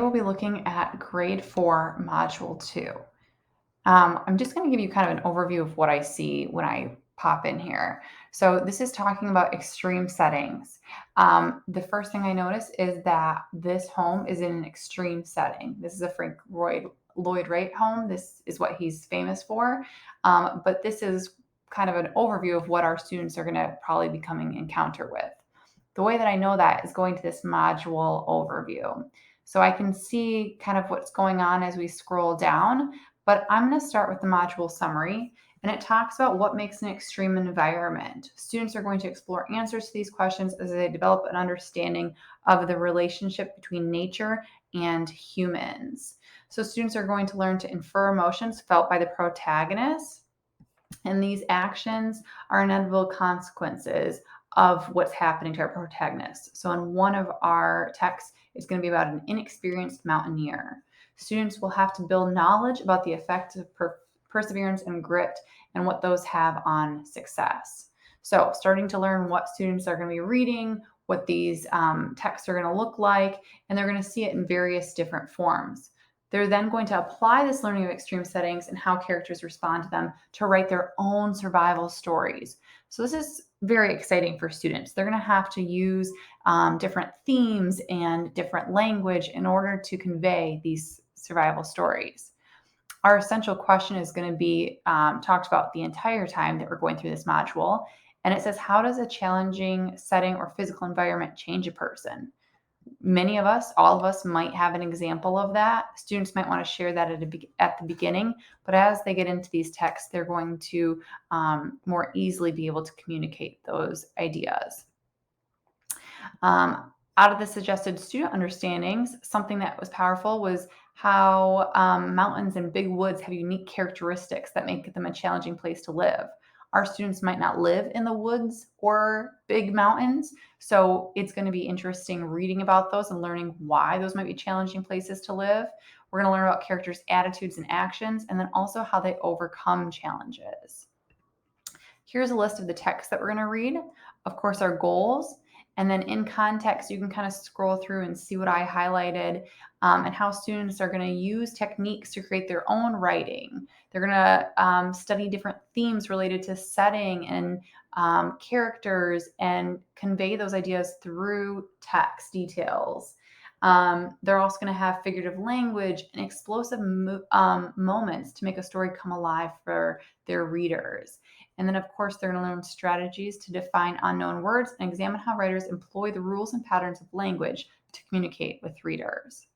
We'll be looking at grade 4, module 2. I'm just going to give you kind of an overview of what I see when I pop in here. So this is talking about extreme settings. The first thing I notice is that this home is in an extreme setting. This is a Lloyd Wright home. This is what he's famous for. But this is kind of an overview of what our students are going to probably be coming encounter with. The way that I know that is going to this module overview. So I can see kind of what's going on as we scroll down, but I'm going to start with the module summary, and it talks about what makes an extreme environment. Students are going to explore answers to these questions as they develop an understanding of the relationship between nature and humans. So students are going to learn to infer emotions felt by the protagonist, and these actions are inevitable consequences of what's happening to our protagonist. So in one of our texts, it's going to be about an inexperienced mountaineer. Students will have to build knowledge about the effects of perseverance and grit and what those have on success. So starting to learn what students are going to be reading, what these texts are going to look like, and they're going to see it in various different forms. They're then going to apply this learning of extreme settings and how characters respond to them to write their own survival stories. So this is very exciting for students. They're going to have to use different themes and different language in order to convey these survival stories. Our essential question is going to be talked about the entire time that we're going through this module. And it says, how does a challenging setting or physical environment change a person? Many of us, all of us might have an example of that. Students might want to share that at the beginning, but as they get into these texts, they're going to more easily be able to communicate those ideas. Out of the suggested student understandings, something that was powerful was how mountains and big woods have unique characteristics that make them a challenging place to live. Our students might not live in the woods or big mountains, so it's going to be interesting reading about those and learning why those might be challenging places to live. We're going to learn about characters' attitudes and actions, and then also how they overcome challenges. Here's a list of the texts that we're going to read. Of course, our goals. And then in context, you can kind of scroll through and see what I highlighted and how students are going to use techniques to create their own writing. They're going to study different themes related to setting and characters and convey those ideas through text details. They're also going to have figurative language and explosive moments to make a story come alive for their readers. And then, of course, they're going to learn strategies to define unknown words and examine how writers employ the rules and patterns of language to communicate with readers.